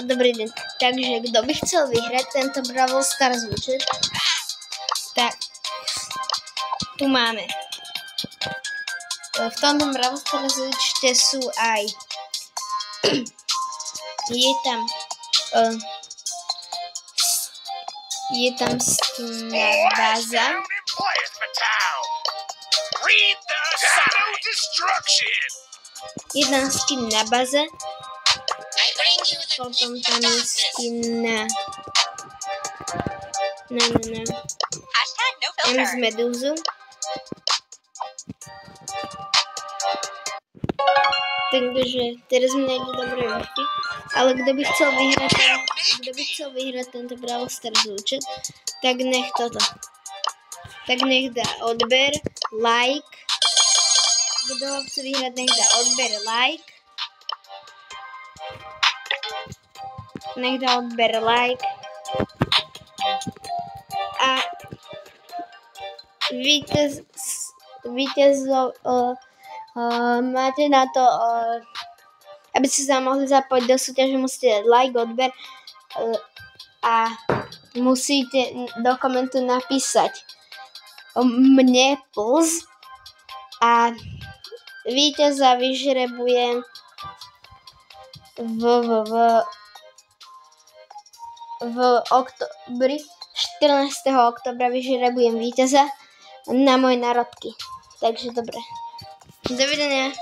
dobrý deň. Takže kto by chcel vyhrať tento Brawl Stars účet, tak tu máme. V tomto Brawl Stars účte sú aj je tam skinná báza. Jedna skin na baze. Potom tam je skin na M z Medúzu. Takže teraz mi nejde dobre Wi-Fi. Ale kto by chcel vyhrať tento Brawl Stars účet, tak nech toto. Tak nech dá odber, like. Kto ho chce vyhrať, nech dá odber, like. Nech dá odber, like. A víťazov máte na to, aby ste sa mohli zapojiť do súťaže, musíte dať like, odber a musíte do komentu napísať mne plus a víťaza vyžrebujem v oktobri, 14. oktobra vyžrebujem víťaza na moje narodky. Takže dobre. Dovidenia.